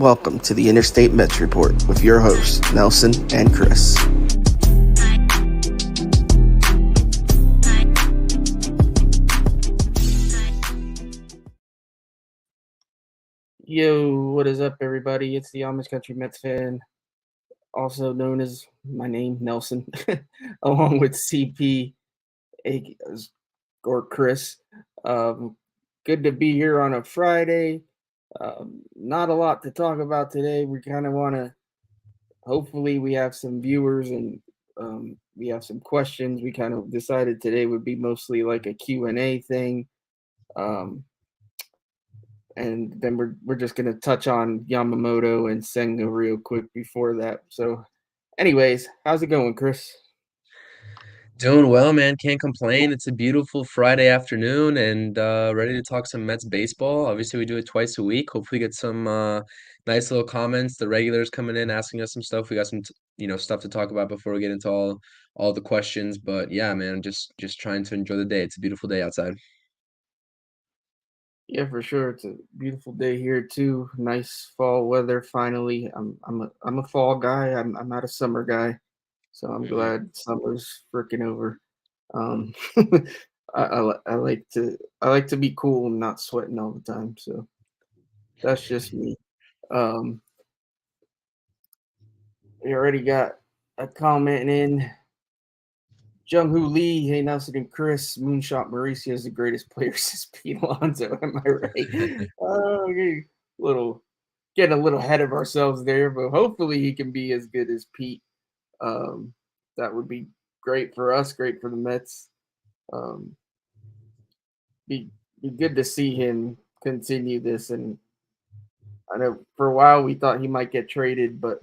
Welcome to the Interstate Mets Report with your hosts, Nelson and Chris. Yo, what is up, everybody? It's the Amish Country Mets fan, also known as my name, Nelson, along with CP or Chris. Good to be here on a Friday. Not a lot to talk about today. We kind of want to, hopefully we have some viewers and we have some questions. We kind of decided today would be mostly like a Q&A thing. And then we're just going to touch on Yamamoto and Senga real quick before that. So anyways, how's it going, Chris? Doing well, man. Can't complain. It's a beautiful Friday afternoon and ready to talk some Mets baseball. Obviously, we do it twice a week. Hopefully, get some nice little comments. The regulars coming in asking us some stuff. We got some, stuff to talk about before we get into all the questions. But yeah, man, just trying to enjoy the day. It's a beautiful day outside. Yeah, for sure. It's a beautiful day here too. Nice fall weather finally. I'm a fall guy. I'm not a summer guy. So I'm Mhm. glad summer's freaking over. Um I like to be cool and not sweating all the time. So that's just me. Um we already got a comment in. Jung-Hoo Lee, hey Nelson and Chris, Moonshot Mauricio is the greatest player since Pete Alonso. Am I right? Oh, okay. Little getting a little ahead of ourselves there, but hopefully he can be as good as Pete. Um, that would be great for us, great for the Mets. Um, be be good to see him continue this. And I know for a while we thought he might get traded, but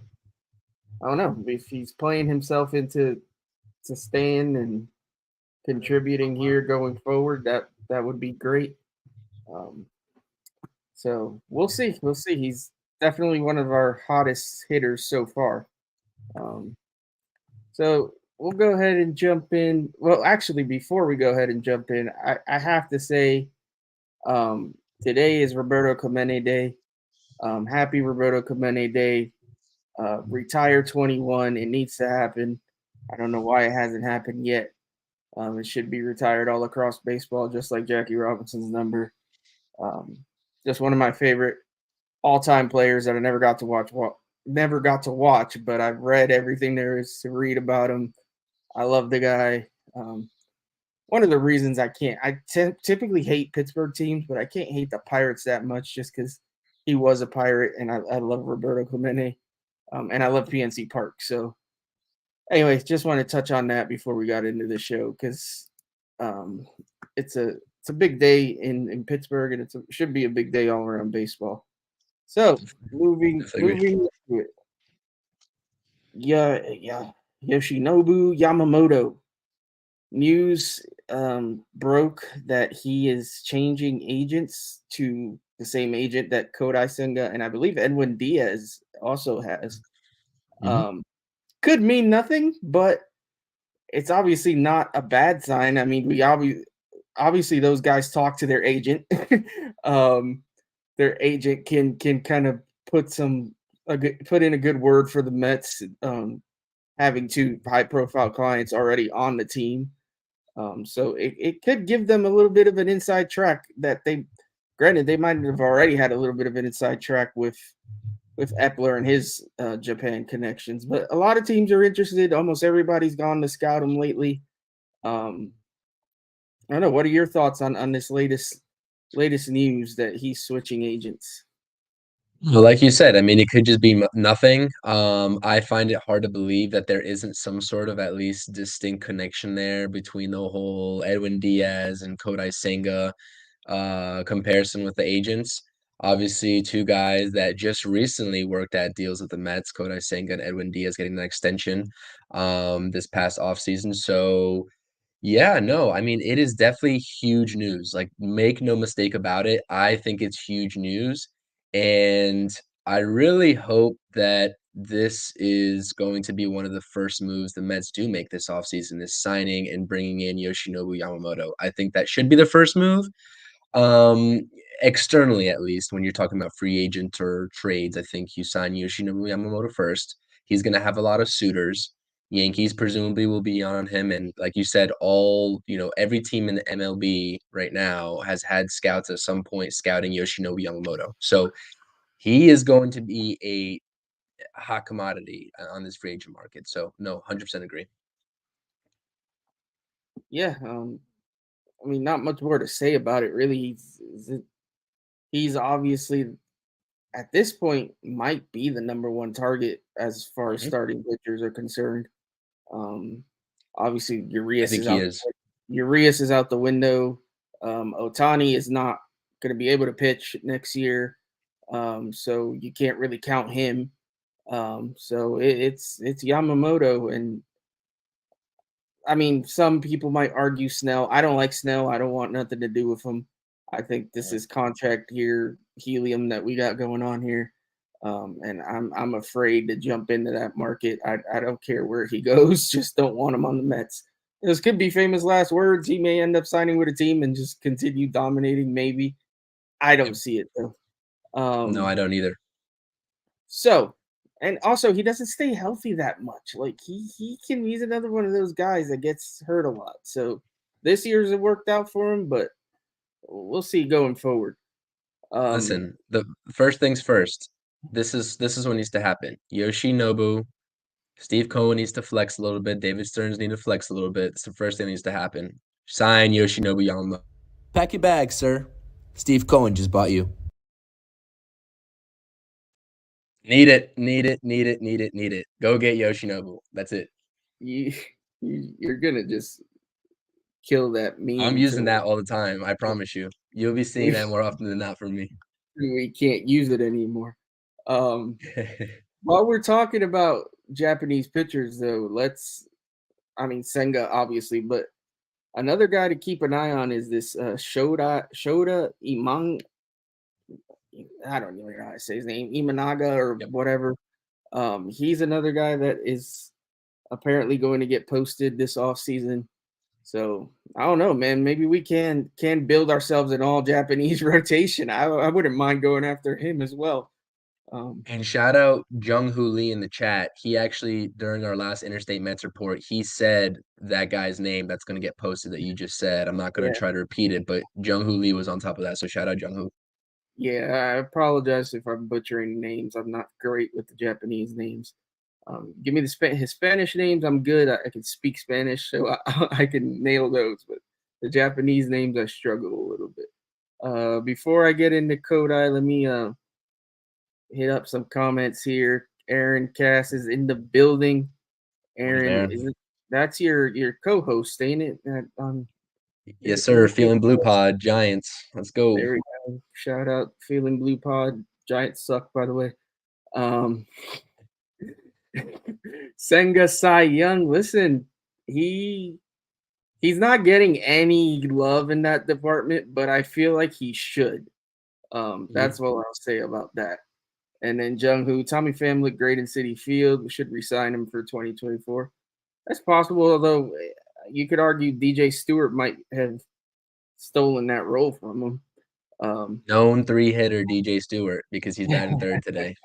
I don't know if he's playing himself into to staying and contributing here going forward. That would be great. Um, so we'll see. We'll see. He's definitely one of our hottest hitters so far. Um, so we'll go ahead and jump in. Well, actually, before we go ahead and jump in, I have to say today is Roberto Clemente Day. Happy Roberto Clemente Day. Retire 21. It needs to happen. I don't know why it hasn't happened yet. It should be retired all across baseball, just like Jackie Robinson's number. Um, just one of my favorite all-time players that I never got to watch, but I've read everything there is to read about him. I love the guy. One of the reasons I typically hate Pittsburgh teams, but I can't hate the Pirates that much just because he was a Pirate, and I love Roberto Clemente, and I love PNC Park. So, anyways, just want to touch on that before we got into the show because um, it's a big day in Pittsburgh, and should be a big day all around baseball. So Definitely agree. moving into it. Yeah. Yoshinobu Yamamoto. News broke that he is changing agents to the same agent that Kodai Senga and I believe Edwin Diaz also has. Mhm. Um, could mean nothing, but it's obviously not a bad sign. I mean, obviously those guys talk to their agent. um, their agent can kind of put in a good word for the Mets, having two high profile clients already on the team. So it could give them a little bit of an inside track that granted, they might have already had a little bit of an inside track with Epler and his Japan connections, but a lot of teams are interested. Almost everybody's gone to scout him lately. Um, I don't know. What are your thoughts on this latest news that he's switching agents? Well, like you said, I mean, it could just be nothing. I find it hard to believe that there isn't some sort of at least distinct connection there between the whole Edwin Diaz and Kodai Senga comparison with the agents. Obviously, two guys that just recently worked at deals with the Mets, Kodai Senga and Edwin Diaz getting an extension this past offseason. So yeah, no, I mean, it is definitely huge news. Like, make no mistake about it. I think it's huge news. And I really hope that this is going to be one of the first moves the Mets do make this offseason is signing and bringing in Yoshinobu Yamamoto. I think that should be the first move. Um, externally at least, when you're talking about free agent or trades, I think you sign Yoshinobu Yamamoto first. He's going to have a lot of suitors. Yankees presumably will be on him, and like you said, every team in the MLB right now has had scouts at some point scouting Yoshinobu Yamamoto. So he is going to be a hot commodity on this free agent market. So no, 100% agree. Yeah, I mean, not much more to say about it, really. He's obviously at this point might be the number one target as far as Mhm. starting pitchers are concerned. Um, Obviously, I think he is. Urias is out the window. Otani is not going to be able to pitch next year, so you can't really count him. So it's Yamamoto, and I mean, some people might argue Snell. I don't like Snell. I don't want nothing to do with him. I think this is contract here helium that we got going on here, and I'm afraid to jump into that market. I don't care where he goes, just don't want him on the Mets. This could be famous last words. He may end up signing with a team and just continue dominating. Maybe I don't Yep. see it though. No, Um, I don't either. so, and also he doesn't stay healthy that much. Like he's another one of those guys that gets hurt a lot. So this year's it worked out for him, but we'll see going forward. Um, Listen, the first things first. This is what needs to happen. Yoshinobu, Steve Cohen needs to flex a little bit. David Stearns need to flex a little bit. It's the first thing that needs to happen. Sign Yoshinobu Yamamoto. Pack your bags, sir. Steve Cohen just bought you. Need it, need it, need it, need it, need it. Go get Yoshinobu. That's it. you, you're gonna just kill that I'm meme using till that all the time. I promise you. You'll be seeing that more often than not from me. we can't use it anymore. Um, while we're talking about Japanese pitchers, though, I mean Senga obviously, but another guy to keep an eye on is this Shota Imang. I don't even know how to say his name, Imanaga or Yep. whatever. He's another guy that is apparently going to get posted this off season. So I don't know, man. Maybe we can build ourselves an all Japanese rotation. I wouldn't mind going after him as well. And shout out Jung Hoo Lee in the chat. He actually, during our last Interstate Mets report, he said that guy's name that's going to get posted that you just said. I'm not going Yeah, to try to repeat it, but Jung Hoo Lee was on top of that. So shout out Jung Hoo. yeah. I apologize if I'm butchering names. I'm not great with the Japanese names. Give me his Spanish names. I'm good. I can speak Spanish, so I can nail those. But the Japanese names, I struggle a little bit. Before I get into Kodai, let me hit up some comments here. Aaron Cass is in the building. Morning, Aaron, Aaron. that's your co-host, ain't it? Yes, sir. Feeling Blue Pod, Giants. Let's go. There we go. Shout out, Feeling Blue Pod. Giants suck, by the way. Um, Senga Cy Young. Listen, he's not getting any love in that department, but I feel like he should. That's Mhm. what I'll say about that. And then Jung Hoo, Tommy Pham looked great in City Field. We should resign him for 2024. That's possible, although you could argue DJ Stewart might have stolen that role from him. Known three-hitter DJ Stewart because he's batting third today.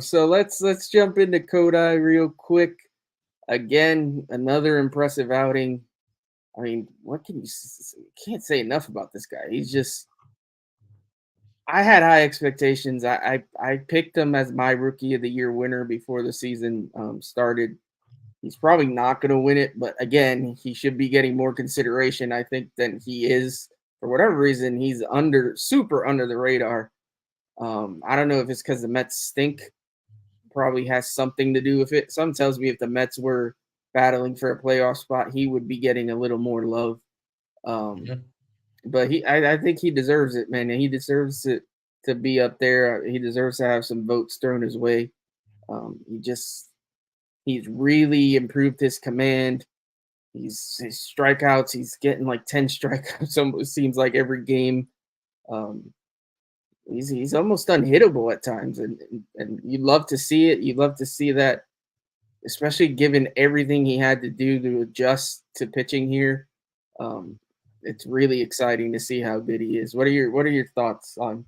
So let's jump into Kodai real quick. Again, another impressive outing. I mean, what can you can't say enough about this guy. He's just I had high expectations. I picked him as my rookie of the year winner before the season started. He's probably not going to win it, but again, he should be getting more consideration, I think, than he is. For whatever reason, he's super under the radar. I don't know if it's because the Mets stink. Probably has something to do with it. Some tells me if the Mets were battling for a playoff spot, he would be getting a little more love. Um, Mhm. but I think he deserves it, man. And he deserves it to be up there. He deserves to have some votes thrown his way. He's really improved his command. His strikeouts. He's getting like 10 strikeouts. Almost seems like every game. Um, he's almost unhittable at times, and you love to see it. You love to see that, especially given everything he had to do to adjust to pitching here. Um, it's really exciting to see how good he is. What are your thoughts on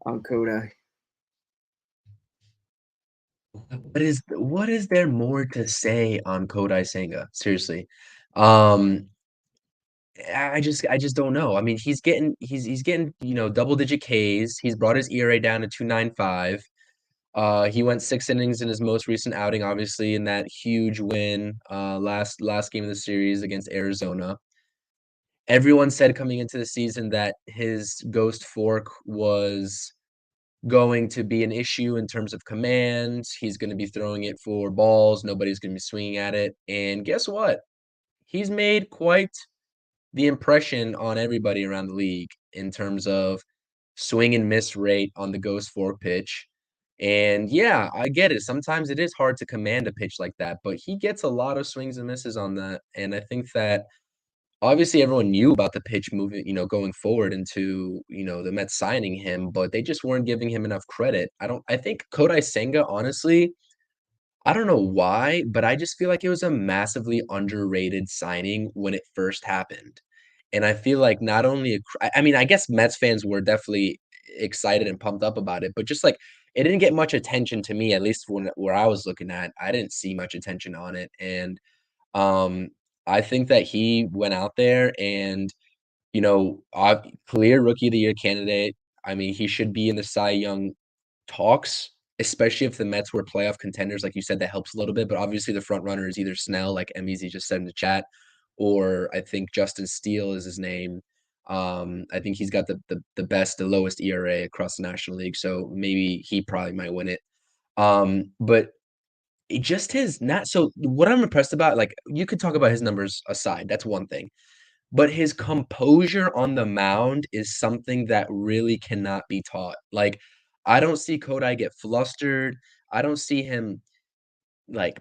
Kodai? What is there more to say on Kodai Senga? Seriously. Um, I just don't know. I mean, he's getting, double digit Ks. He's brought his ERA down to 2.95. He went 6 innings in his most recent outing, obviously, in that huge win, last game of the series against Arizona. Everyone said coming into the season that his ghost fork was going to be an issue in terms of command. He's going to be throwing it for balls. Nobody's going to be swinging at it. And guess what? He's made quite the impression on everybody around the league in terms of swing and miss rate on the ghost fork pitch. And yeah, I get it. Sometimes it is hard to command a pitch like that, but he gets a lot of swings and misses on that. And I think that obviously everyone knew about the pitch moving, going forward into, the Mets signing him, but they just weren't giving him enough credit. I think Kodai Senga, honestly, I don't know why, but I just feel like it was a massively underrated signing when it first happened. And I feel like not only I mean, I guess Mets fans were definitely excited and pumped up about it, but just like it didn't get much attention to me, at least where I was looking at. I didn't see much attention on it. And um I think that he went out there and, clear rookie of the year candidate. I mean, he should be in the Cy Young talks, especially if the Mets were playoff contenders, like you said, that helps a little bit. But obviously, the front runner is either Snell, like MEZ just said in the chat, or I think Justin Steele is his name. I think he's got the best, the lowest ERA across the National League, so maybe he probably might win it. But it just his not so. What I'm impressed about, like you could talk about his numbers aside, that's one thing. But his composure on the mound is something that really cannot be taught. Like, I don't see Kodai get flustered. I don't see him, like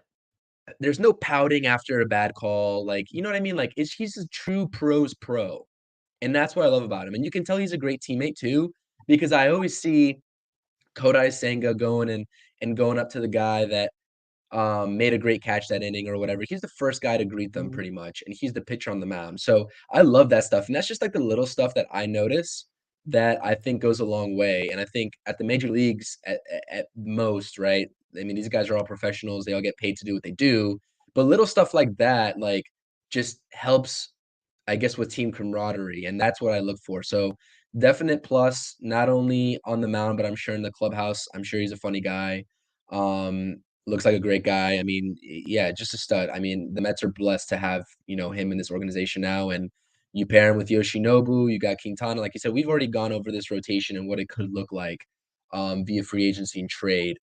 there's no pouting after a bad call, like, you know what I mean? Like, he's a true pro's pro, and that's what I love about him, and you can tell he's a great teammate too, because I always see Kodai Senga going up to the guy that made a great catch that inning or whatever. He's the first guy to greet them pretty much, and he's the pitcher on the mound. So I love that stuff, and that's just like the little stuff that I notice that I think goes a long way. And I think at the major leagues, at most, right? I mean, these guys are all professionals; they all get paid to do what they do. But little stuff like that, like, just helps, I guess, with team camaraderie, and that's what I look for. So definite plus, not only on the mound, but I'm sure in the clubhouse. I'm sure he's a funny guy. Um, Looks like a great guy. I mean, yeah, just a stud. I mean, the Mets are blessed to have, him in this organization now. And you pair him with Yoshinobu, you got Quintana. Like you said, we've already gone over this rotation and what it could look like via free agency and trade.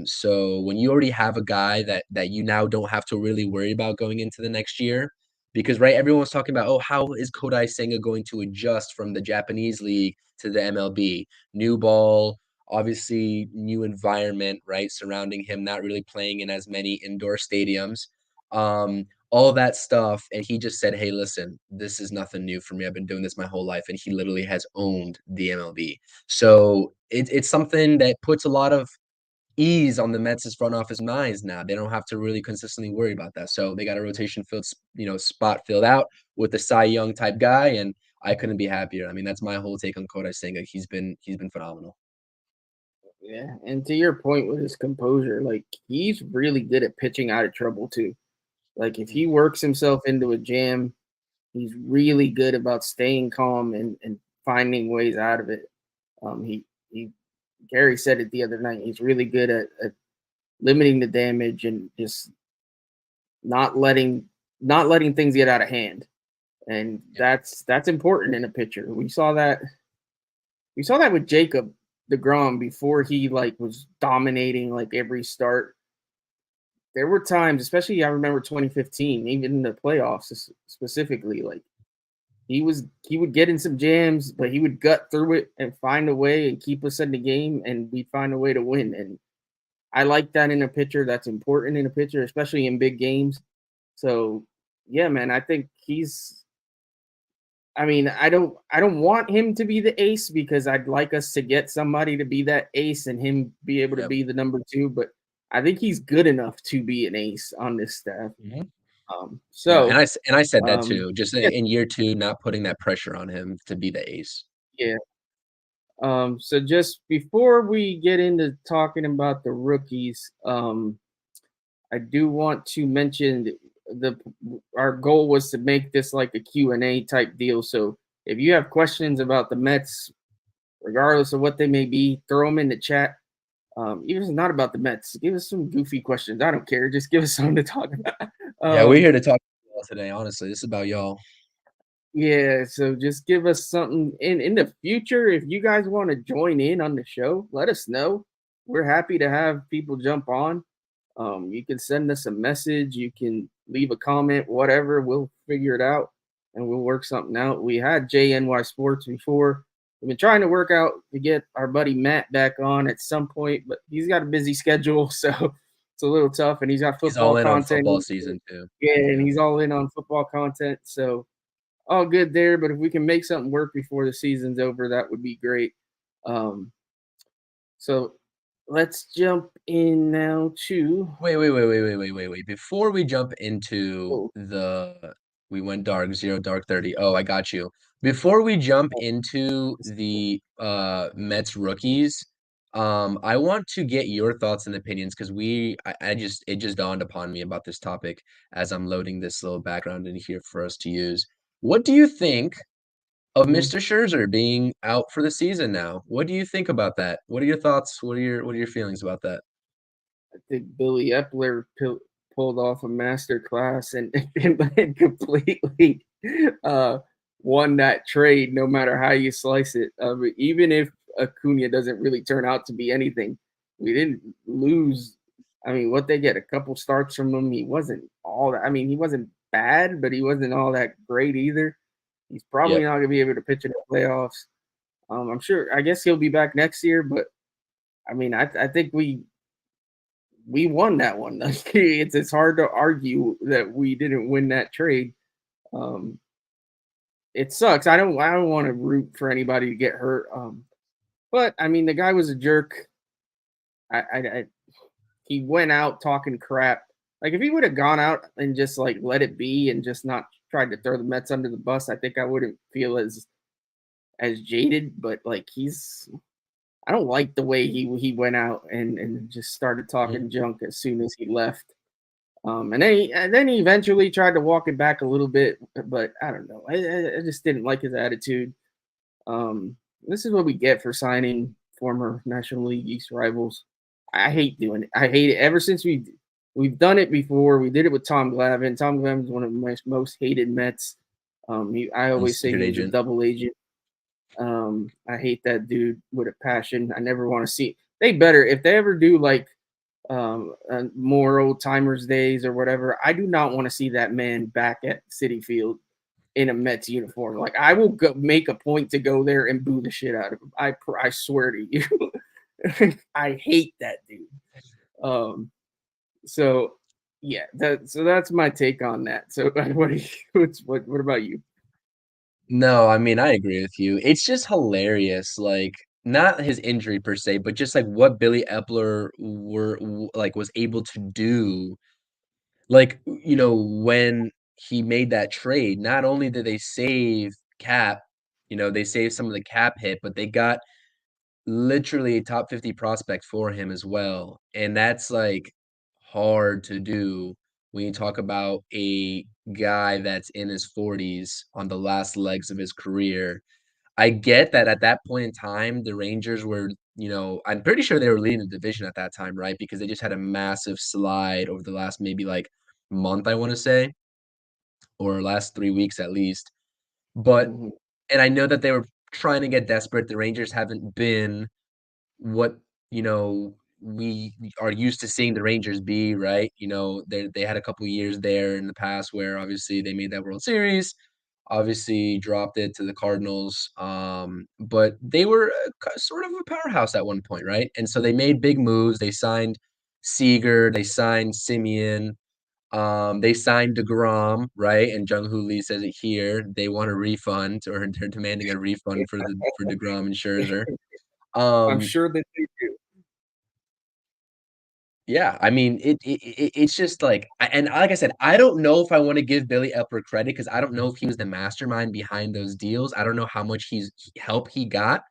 So when you already have a guy that you now don't have to really worry about going into the next year, because right, everyone was talking about, oh, how is Kodai Senga going to adjust from the Japanese league to the MLB? New ball, obviously new environment, right, surrounding him, not really playing in as many indoor stadiums, all that stuff. And he just said, hey, listen, this is nothing new for me. I've been doing this my whole life. And he literally has owned the MLB. So it's something that puts a lot of ease on the Mets' front office minds now. They don't have to really consistently worry about that. So they got a rotation spot filled out with a Cy Young type guy, and I couldn't be happier. I mean, that's my whole take on Kodai Senga. He's been phenomenal. Yeah, and to your point with his composure, like he's really good at pitching out of trouble too. Like if he works himself into a jam, he's really good about staying calm and finding ways out of it. He Gary said it the other night. He's really good at limiting the damage and just not letting things get out of hand. And that's important in a pitcher. We saw that with Jacob DeGrom before he was dominating every start. There were times, especially I remember 2015, even in the playoffs specifically, he would get in some jams, but he would gut through it and find a way and keep us in the game, and we'd find a way to win. And I like that in a pitcher. That's important in a pitcher, especially in big games. So yeah, man, I think I don't want him to be the ace because I'd like us to get somebody to be that ace and him be able to be the number 2, but I think he's good enough to be an ace on this staff. Mm-hmm. Yeah, and I said that um, too. Just yeah, in year 2, not putting that pressure on him to be the ace. yeah. So just before we get into talking about the rookies, I do want to mention the our goal was to make this like a Q&A type deal. So if you have questions about the Mets, regardless of what they may be, throw them in the chat. Even if it's not about the Mets, give us some goofy questions. I don't care. Just give us something to talk about. Yeah, we're here to talk today, honestly. This is about y'all. Yeah, so just give us something in the future. If you guys want to join in on the show, let us know. We're happy to have people jump on. You can send us a message, you can leave a comment, whatever. We'll figure it out and we'll work something out. We had JNY Sports before. We've been trying to work out to get our buddy Matt back on at some point, but he's got a busy schedule, so it's a little tough. And he's got He's all football in on content. football season too. Yeah, and he's all in on football content. So all good there. But if we can make something work before the season's over, that would be great. Um, so let's jump in now to Wait. Before we jump into oh, we went dark, 0 dark 30. Oh, I got you. Before we jump into the Mets rookies, I want to get your thoughts and opinions because it just dawned upon me about this topic as I'm loading this little background in here for us to use. What do you think of mhm. Mr. Scherzer being out for the season now? What do you think about that? What are your thoughts? What are your feelings about that? I think Billy Epler pulled off a master class and completely uh, won that trade, no matter how you slice it. Even if Acuna doesn't really turn out to be anything, we didn't lose. I mean, what they get a couple starts from him. He wasn't all that. I mean, he wasn't bad, but he wasn't all that great either. He's probably Yep. not going to be able to pitch in the playoffs. I'm sure. I guess he'll be back next year, but I mean, I think we won that one. It's hard to argue that we didn't win that trade. Um, it sucks. I don't want to root for anybody to get hurt. But I mean, the guy was a jerk. I he went out talking crap. Like if he would have gone out and just like let it be and just not tried to throw the Mets under the bus, I think I wouldn't feel as jaded. But like I don't like the way he went out and just started Mhm. talking junk as soon as he left. And then he eventually tried to walk it back a little bit, but I don't know. I just didn't like his attitude. This is what we get for signing former National League East rivals. I hate doing it. I hate it. Ever since we've done it before. We did it with Tom Glavine. Tom Glavine is one of my most hated Mets. I And always say secret he was a agent. double agent. I hate that dude with a passion. I never want to see. They better if they ever do like more old timers days or whatever. I do not want to see that man back at Citi Field in a Mets uniform. Like I will make a point to go there and boo the shit out of him. I swear to you, I hate that dude. Um, so yeah, that's my take on that. So what what about you? No, I mean, I agree with you. It's just hilarious, like, not his injury per se, but just, like, what Billy Epler was able to do. Like, when he made that trade, not only did they save cap, they saved some of the cap hit, but they got literally a top 50 prospect for him as well. And that's like hard to do when you talk about a guy that's in his 40s on the last legs of his career. I get that at that point in time, the Rangers were, I'm pretty sure they were leading the division at that time, right? Because they just had a massive slide over the last maybe like month, I want to say, or last 3 weeks at least. But, Mhm. and I know that they were trying to get desperate. The Rangers haven't been what, we are used to seeing the Rangers be, right? They had a couple years there in the past where obviously they made that World Series, obviously dropped it to the Cardinals, but they were sort of a powerhouse at one point, right? And so they made big moves. They signed Seager, they signed Simeon, they signed DeGrom, right? And Jung Hoo Lee says it here. They want a refund, or they're demanding a refund for DeGrom and Scherzer. I'm Um, sure that they do. Yeah, I mean, it's just like, and like I said, I don't know if I want to give Billy Epler credit because I don't know if he was the mastermind behind those deals. I don't know how much help he got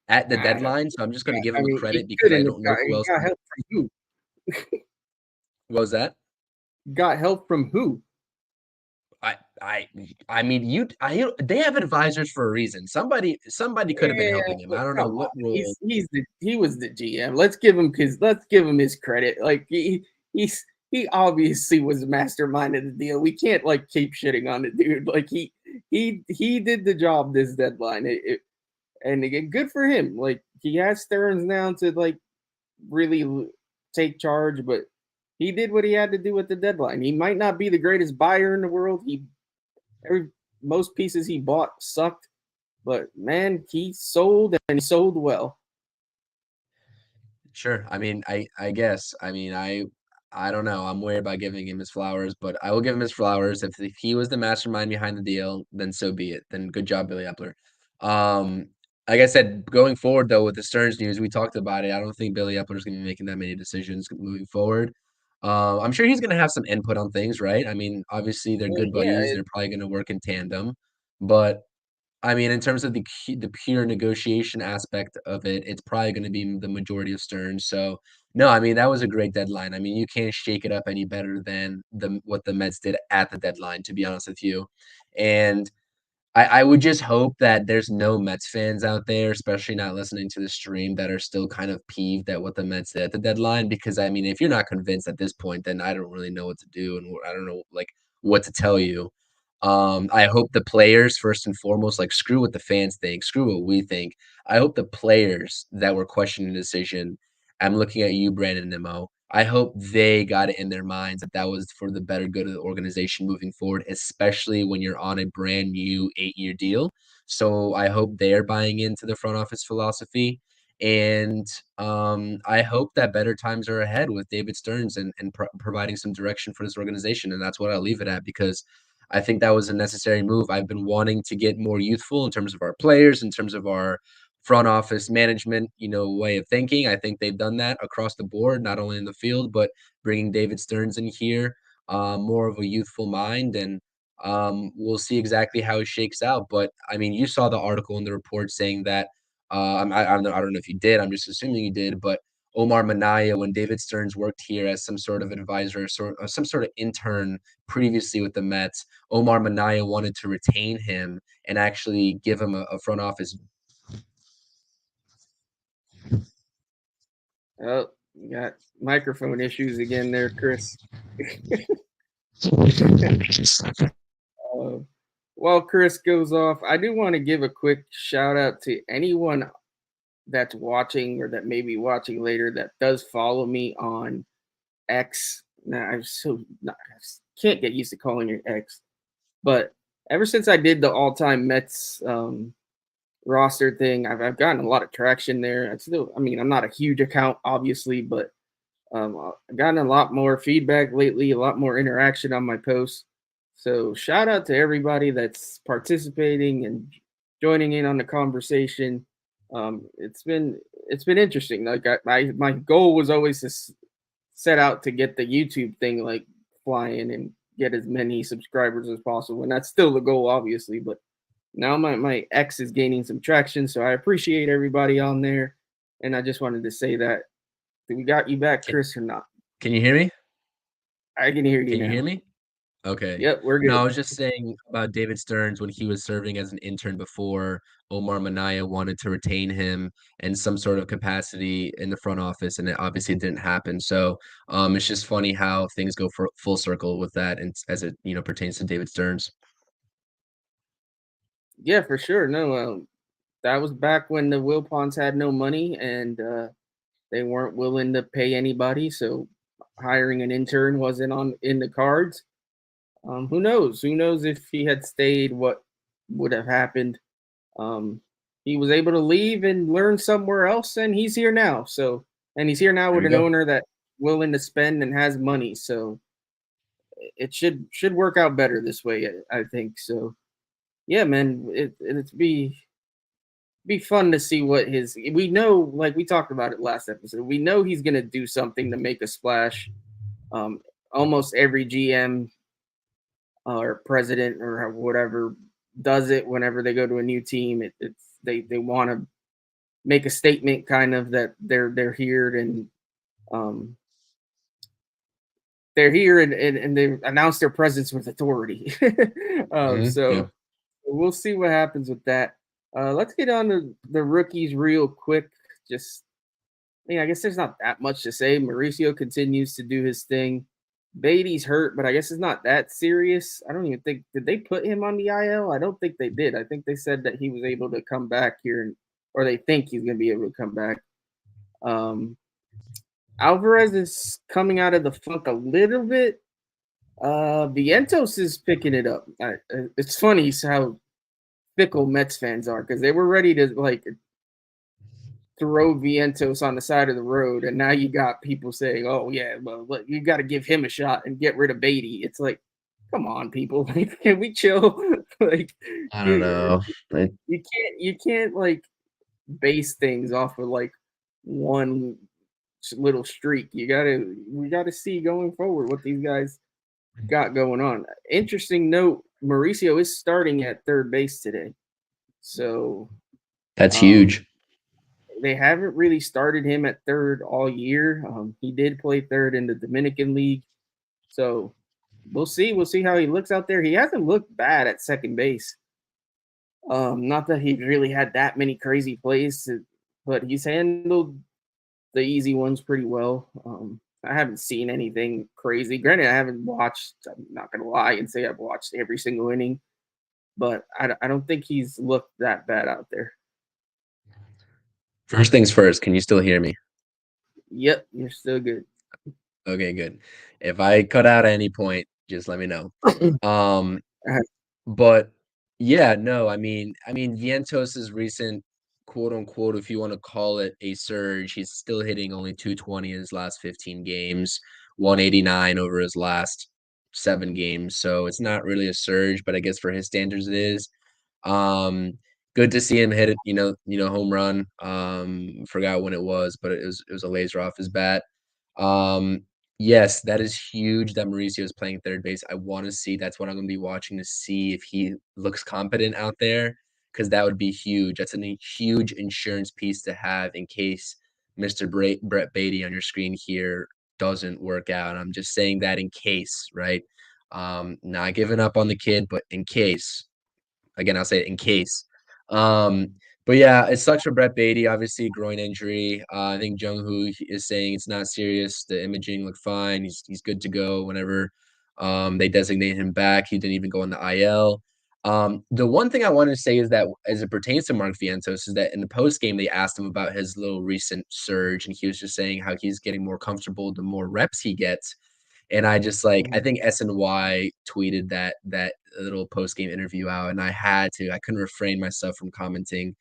at the I don't. deadline, so I'm just going to give I him mean, credit he because I couldn't have don't know got. who He else. got help from who? What was that? Got help from who? I I I mean, they have advisors for a reason. Somebody could have been Yeah, helping him. but I don't know come on. what role. He was the GM. Let's give him his credit. Like he obviously was the mastermind of the deal. We can't like keep shitting on the dude. Like he did the job this deadline. And again, good for him. Like he has Stearns now to like really take charge, but he did what he had to do at the deadline. He might not be the greatest buyer in the world. Most pieces he bought sucked, but man, he sold and he sold well. Sure. I mean, I guess. I mean, I don't know. I'm worried about giving him his flowers, but I will give him his flowers. If he was the mastermind behind the deal, then so be it. Then good job, Billy Epler. Um, like I said, going forward though with the Stearns news, we talked about it. I don't think Billy Epler is going to be making that many decisions moving forward. I'm sure he's going to have some input on things, right? I mean, obviously they're Well, good yeah, buddies. They're probably going to work in tandem, but I mean, in terms of the pure negotiation aspect of it, it's probably gonna be the majority of Stearns. So, no, I mean, that was a great deadline. I mean, you can't shake it up any better than what the Mets did at the deadline, to be honest with you. And I would just hope that there's no Mets fans out there, especially not listening to the stream, that are still kind of peeved at what the Mets did at the deadline. Because I mean, if you're not convinced at this point, then I don't really know what to do, and I don't know like what to tell you. I hope the players, first and foremost, like screw what the fans think, screw what we think. I hope the players that were questioning the decision. I'm looking at you, Brandon Nimmo. I hope they got it in their minds that that was for the better good of the organization moving forward, especially when you're on a brand new 8-year deal. So I hope they're buying into the front office philosophy. And I hope that better times are ahead with David Stearns and providing some direction for this organization. And that's what I'll leave it at because I think that was a necessary move. I've been wanting to get more youthful in terms of our players, in terms of our front office management, way of thinking. I think they've done that across the board, not only in the field, but bringing David Stearns in here, more of a youthful mind, and we'll see exactly how it shakes out. But I mean, you saw the article in the report saying that I don't know if you did. I'm just assuming you did, but Omar Minaya, when David Stearns worked here as some sort of advisor, or some sort of intern previously with the Mets, Omar Minaya wanted to retain him and actually give him a front office. Oh, you got microphone issues again there, Chris. Uh, while Chris goes off, I do want to give a quick shout out to anyone that's watching or that may be watching later that does follow me on X. Now, I can't get used to calling it X, but ever since I did the all-time Mets roster thing, I've gotten a lot of traction there. I mean, I'm not a huge account, obviously, but I've gotten a lot more feedback lately, a lot more interaction on my posts. So shout out to everybody that's participating and joining in on the conversation. It's been interesting. Like my goal was always to set out to get the YouTube thing like flying and get as many subscribers as possible, and that's still the goal, obviously. But now my X is gaining some traction, so I appreciate everybody on there. And I just wanted to say that. We got you back, Chris, or not? Can you hear me? I can hear you Can you now. hear me? Okay. Yep, we're No, good. I was just saying about David Stearns when he was serving as an intern before. Omar Minaya wanted to retain him in some sort of capacity in the front office, and it obviously didn't happen. So it's just funny how things go for full circle with that, and as it pertains to David Stearns. Yeah, for sure. No, that was back when the Wilpons had no money and they weren't willing to pay anybody, so hiring an intern wasn't on in the cards. Who knows? Who knows if he had stayed, what would have happened? Um, he was able to leave and learn somewhere else, and he's here now. And he's here now There with you an go. owner that willing to spend and has money. So it should work out better this way, I think. So yeah, man, it's be be fun to see what we know, like we talked about it last episode. We know he's gonna do something to make a splash. Almost every GM or president or whatever does it whenever they go to a new team. They want to make a statement, kind of, that they're here and um, they're here and they announce their presence with authority. Yeah. So we'll see what happens with that. Let's get on to the rookies real quick. Just, I guess there's not that much to say. Mauricio continues to do his thing. Beatty's hurt, but I guess it's not that serious. I don't even think, did they put him on the IL? I don't think they did. I think they said that he was able to come back here, or they think he's going to be able to come back. Alvarez is coming out of the funk a little bit. Vientos is picking it up. It's funny how fickle Mets fans are, because they were ready to throw Vientos on the side of the road, and now you got people saying, "Oh yeah, well, look, you got to give him a shot and get rid of Beatty." It's like, come on, people, can we chill? I don't know. You can't base things off of one little streak. We gotta see going forward what these guys got going on. Interesting note: Mauricio is starting at third base today, so That's huge. They haven't really started him at third all year. He did play third in the Dominican League, so we'll see. We'll see how he looks out there. He hasn't looked bad at second base. Not that he really had that many crazy plays, but he's handled the easy ones pretty well. I haven't seen anything crazy. Granted, I haven't watched. I'm not gonna lie and say I've watched every single inning, but I don't think he's looked that bad out there. First things first, can you still hear me? Yep, you're still good. Okay, good. If I cut out at any point, just let me know. But yeah, no, I mean Vientos's recent quote unquote, if you want to call it a surge, he's still hitting only 220 in his last 15 games, 189 over his last 7 games. So it's not really a surge, but I guess for his standards it is. Good to see him hit it, home run. Forgot when it was, but it was a laser off his bat. Yes, that is huge that Mauricio is playing third base. I want to see. That's what I'm going to be watching, to see if he looks competent out there, because that would be huge. That's a huge insurance piece to have in case Mr. Brett Beatty on your screen here doesn't work out. I'm just saying that in case, right? Not giving up on the kid, but in case. Again, I'll say it in case. But yeah, it sucks for Brett Beatty. Obviously, groin injury. I think Jung-Hoo is saying it's not serious. The imaging looked fine. He's good to go whenever they designate him back. He didn't even go on the IL. The one thing I wanted to say is that, as it pertains to Mark Vientos, is that in the post game they asked him about his little recent surge, and he was just saying how he's getting more comfortable the more reps he gets. And I just I think SNY tweeted that little post game interview out, and I couldn't refrain myself from commenting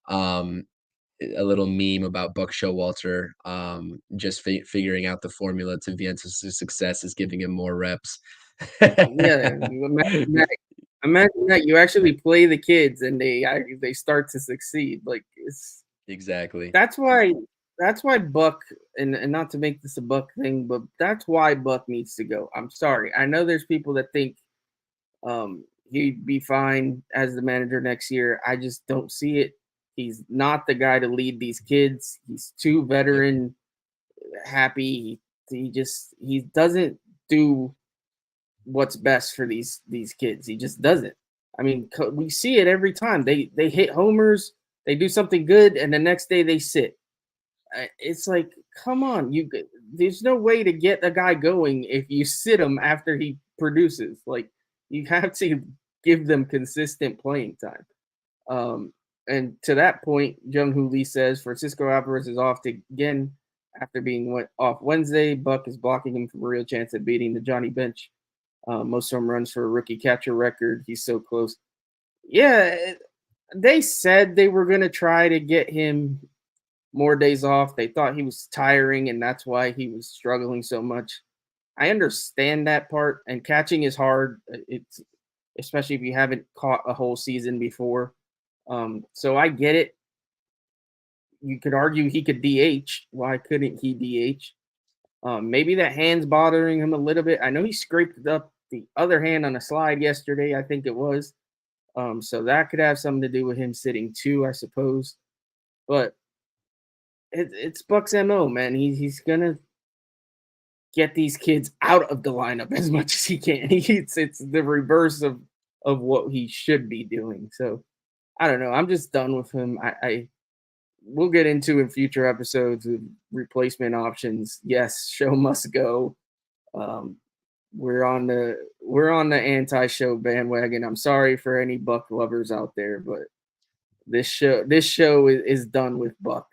a little meme about Buck Showalter just figuring out the formula to Vientos' success is giving him more reps. Yeah, imagine that you actually play the kids and they start to succeed. It's exactly. That's why Buck, and not to make this a Buck thing, but that's why Buck needs to go. I'm sorry. I know there's people that think he'd be fine as the manager next year. I just don't see it. He's not the guy to lead these kids. He's too veteran happy. He doesn't do what's best for these kids. He just doesn't. I mean, we see it every time. They hit homers, they do something good, and the next day they sit. It's like, come on, there's no way to get a guy going if you sit him after he produces. You have to give them consistent playing time. And to that point, Jung-Hoo Lee says Francisco Alvarez is off again after being off Wednesday. Buck is blocking him from a real chance at beating the Johnny Bench. Most home runs for a rookie catcher record. He's so close. Yeah, they said they were going to try to get him more days off. They thought he was tiring, and that's why he was struggling so much. I understand that part, and catching is hard. It's especially if you haven't caught a whole season before. So I get it. you could argue he could DH. Why couldn't he DH? Maybe that hand's bothering him a little bit. I know he scraped up the other hand on a slide yesterday, I think it was. So that could have something to do with him sitting too, I suppose. But it's Buck's MO, man. He's gonna get these kids out of the lineup as much as he can. It's the reverse of what he should be doing. So I don't know. I'm just done with him. I we'll get into in future episodes of replacement options. Yes, show must go. Um, we're on the anti-show bandwagon. I'm sorry for any Buck lovers out there, but this show is done with Buck.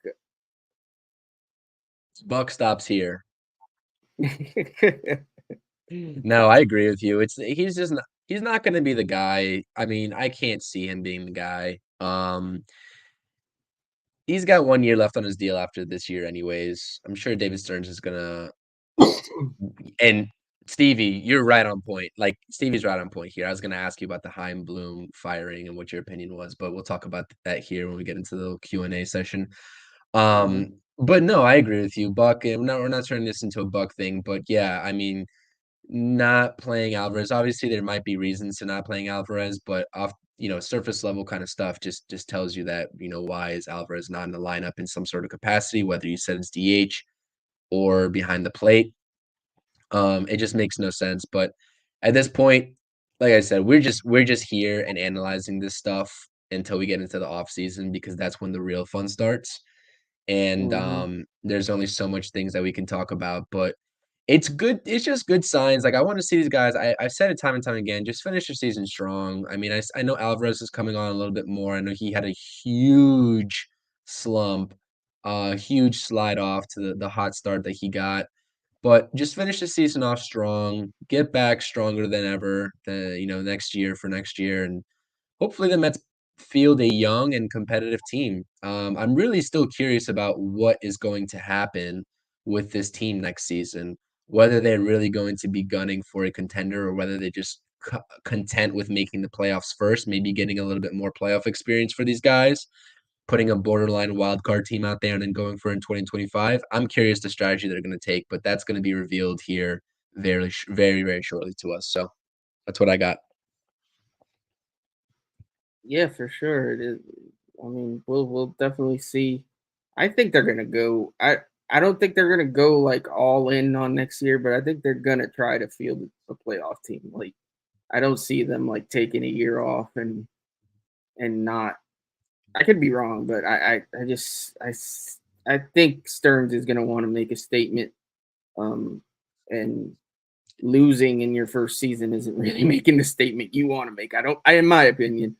Buck stops here. No, I agree with you. He's not going to be the guy. I mean, I can't see him being the guy. He's got 1 year left on his deal after this year anyways. I'm sure David Stearns is gonna and Stevie, you're right on point. Like, Stevie's right on point here. I was gonna ask you about the Chaim Bloom firing and what your opinion was, but we'll talk about that here when we get into the Q&A session. But no, I agree with you, Buck. And we're not turning this into a Buck thing, but yeah, I mean, not playing Alvarez. Obviously, there might be reasons to not playing Alvarez, but off surface level kind of stuff just tells you that why is Alvarez not in the lineup in some sort of capacity, whether you said it's DH or behind the plate. It just makes no sense. But at this point, like I said, we're just here and analyzing this stuff until we get into the off season because that's when the real fun starts. And there's only so much things that we can talk about, but it's good. It's just good signs. Like, I want to see these guys. I've said it time and time again. Just finish the season strong. I mean, I know Alvarez is coming on a little bit more. I know he had a huge slump, huge slide off to the hot start that he got. But just finish the season off strong. Get back stronger than ever. Next year for next year, and hopefully the Mets field a young and competitive team. I'm really still curious about what is going to happen with this team next season, whether they're really going to be gunning for a contender or whether they just content with making the playoffs first, maybe getting a little bit more playoff experience for these guys, putting a borderline wild card team out there and then going for it in 2025. I'm curious the strategy they're going to take, but that's going to be revealed here very, very, very shortly to us. So that's what I got. Yeah, for sure. It is. I mean, we'll definitely see. I think they're gonna go. I don't think they're gonna go like all in on next year, but I think they're gonna try to field a playoff team. Like, I don't see them like taking a year off and not. I could be wrong, but I think Stearns is gonna want to make a statement. And losing in your first season isn't really making the statement you want to make. In my opinion.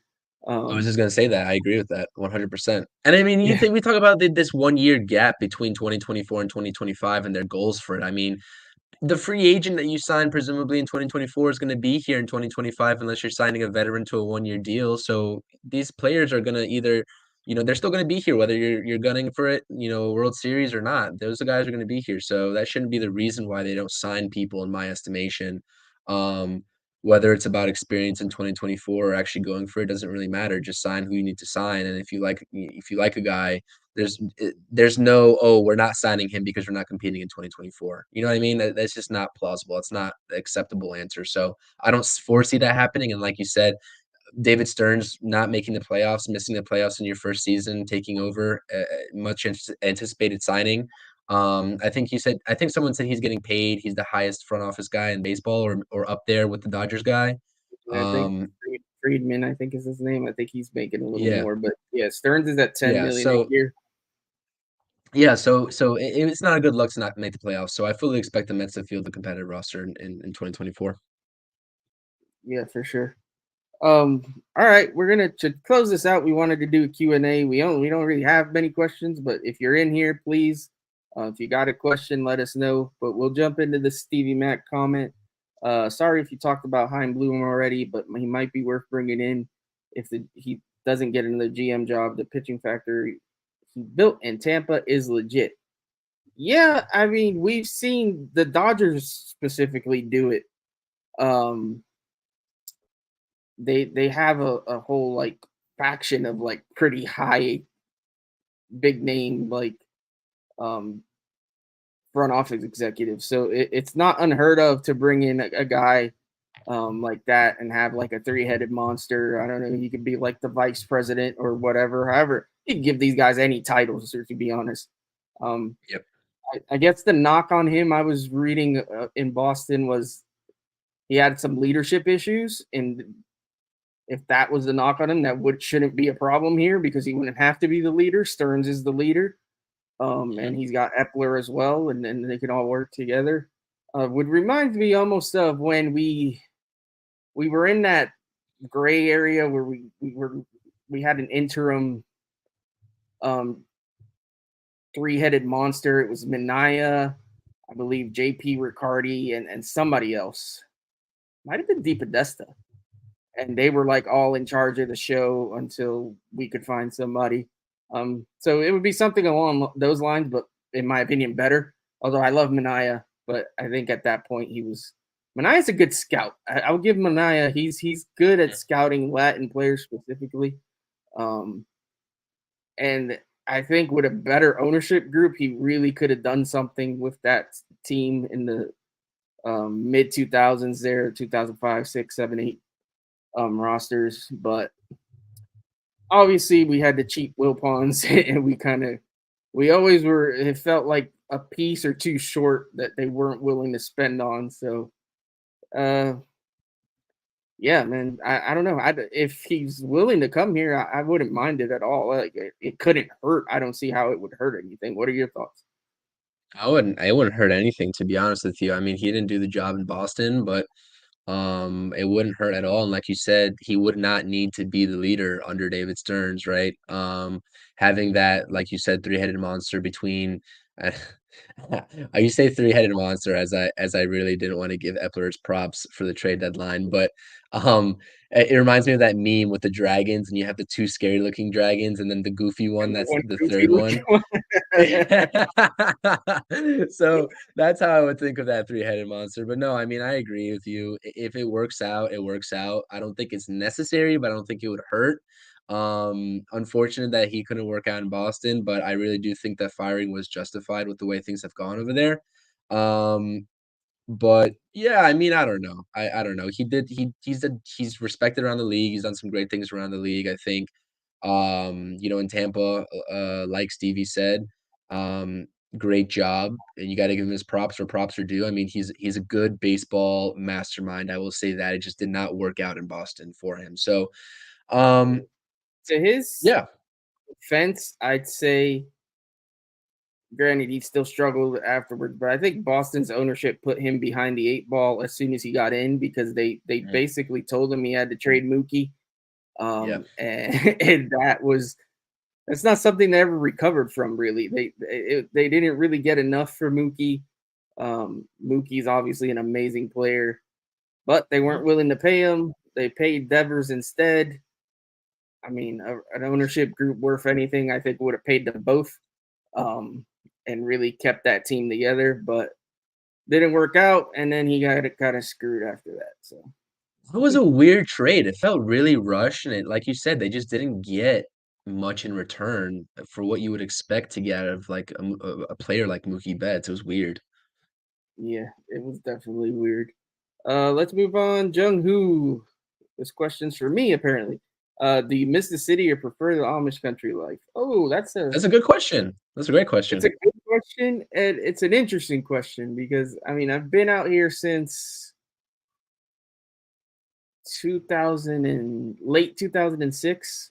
I was just gonna say that. I agree with that 100%. And I mean, you Yeah. think we talk about this 1 year gap between 2024 and 2025 and their goals for it. I mean, the free agent that you signed presumably in 2024 is going to be here in 2025 unless you're signing a veteran to a 1 year deal. So these players are going to either, they're still going to be here whether you're gunning for it, World Series or not. Those guys are going to be here. So that shouldn't be the reason why they don't sign people in my estimation. Whether it's about experience in 2024 or actually going for it doesn't really matter. Just sign who you need to sign, and if you like a guy, there's no, oh, we're not signing him because we're not competing in 2024. You know what I mean? That's just not plausible. It's not the acceptable answer. So I don't foresee that happening. And like you said, David Stearns not making the playoffs, missing the playoffs in your first season, taking over much anticipated signing. I think someone said he's getting paid. He's the highest front office guy in baseball, or up there with the Dodgers guy. I think Friedman, I think is his name. I think he's making a little Yeah. more, but yeah, Stearns is at 10 million a year. Yeah, so it's not a good luck to not make the playoffs. So I fully expect the Mets to field the competitive roster in 2024. Yeah, for sure. All right, we're gonna to close this out. We wanted to do a Q&A. We don't really have many questions, but if you're in here, please, if you got a question, let us know. But we'll jump into the Stevie Mac comment. Sorry if you talked about Chaim Bloom already, but he might be worth bringing in if he doesn't get another GM job. The pitching factory he built in Tampa is legit. Yeah, I mean, we've seen the Dodgers specifically do it. They have a whole like faction of like pretty high big name like front office executives. So it's not unheard of to bring in a guy like that and have like a three-headed monster. I don't know. He could be like the vice president or whatever. However, you can give these guys any titles, to be honest. Yep. I guess the knock on him I was reading in Boston was he had some leadership issues, and if that was the knock on him, that shouldn't be a problem here because he wouldn't have to be the leader. Stearns is the leader, and he's got Epler as well, and then they can all work together. Would remind me almost of when we were in that gray area where we had an interim three-headed monster. It was Minaya, I believe JP Riccardi, and somebody else. Might have been DePodesta. And they were like all in charge of the show until we could find somebody. So it would be something along those lines, but in my opinion, better. Although I love Minaya, but I think at that point Manaya's a good scout. I'll give Minaya. He's good at scouting Latin players specifically, and I think with a better ownership group, he really could have done something with that team in the mid 2000s there, 2005, 6, 7, 8 rosters. But obviously, we had the cheap Wilpons, and we always were. It felt like a piece or two short that they weren't willing to spend on. So, yeah, man, I don't know. If he's willing to come here, I wouldn't mind it at all. Like it couldn't hurt. I don't see how it would hurt anything. What are your thoughts? I wouldn't hurt anything, to be honest with you. I mean, he didn't do the job in Boston, but it wouldn't hurt at all. And like you said, he would not need to be the leader under David Stearns, right? Having that, like you said, three-headed monster between you say three-headed monster as I really didn't want to give Epler his props for the trade deadline, but it reminds me of that meme with the dragons, and you have the two scary looking dragons, and then the goofy one And that's one the goofy third one. looking So that's how I would think of that three-headed monster. But no, I mean, I agree with you. If it works out, it works out. I don't think it's necessary, but I don't think it would hurt. Unfortunate that he couldn't work out in Boston, but I really do think that firing was justified with the way things have gone over there. But yeah, I mean, I don't know. I don't know. He's respected around the league. He's done some great things around the league, I think. In Tampa, like Stevie said, great job, and you got to give him his props where props are due. I mean, he's a good baseball mastermind. I will say that it just did not work out in Boston for him. So, to his yeah, defense, I'd say, granted, he still struggled afterwards, but I think Boston's ownership put him behind the 8 ball as soon as he got in because they basically told him he had to trade Mookie. Yeah. And that's not something they ever recovered from, really. They didn't really get enough for Mookie. Mookie's obviously an amazing player, but they weren't willing to pay him. They paid Devers instead. I mean, an ownership group worth anything, I think, would have paid them both, and really kept that team together. But didn't work out, and then he got kind of screwed after that. So it was a weird trade. It felt really rushed, and like you said, they just didn't get much in return for what you would expect to get out of like a player like Mookie Betts. It was weird. yeah, it was definitely weird. Let's move on. Jung Hoo. This question's for me, apparently. Do you miss the city or prefer the Amish country life? Oh, That's a good question. That's a great question. it's a good question, and it's an interesting question because I mean I've been out here since 2000 and late 2006.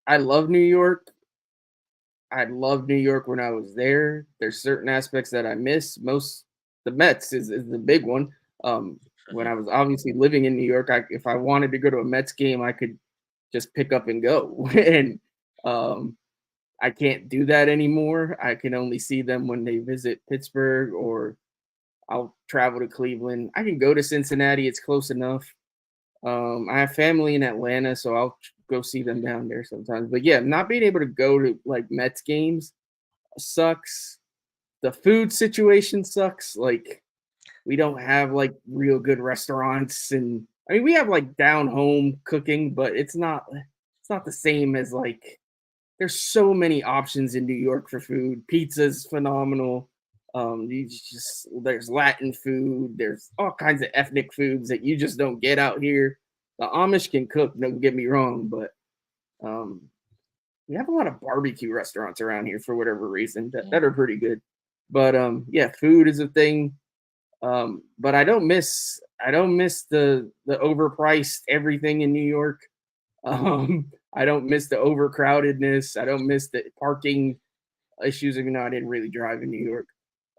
I love New York. I loved New York when I was there. There's certain aspects that I miss. The Mets is the big one. When I was obviously living in New York, if I wanted to go to a Mets game, I could just pick up and go. And I can't do that anymore. I can only see them when they visit Pittsburgh, or I'll travel to Cleveland. I can go to Cincinnati. It's close enough. I have family in Atlanta, so I'll go see them down there sometimes. But yeah, not being able to go to like Mets games sucks. The food situation sucks. Like we don't have like real good restaurants, and I mean we have like down home cooking, but it's not not the same as like there's so many options in New York for food. Pizza's phenomenal. There's Latin food. There's all kinds of ethnic foods that you just don't get out here. The Amish can cook. Don't get me wrong, but we have a lot of barbecue restaurants around here for whatever reason that are pretty good. But yeah, food is a thing. But I don't miss the overpriced everything in New York. I don't miss the overcrowdedness. I don't miss the parking issues. Even though I didn't really drive in New York.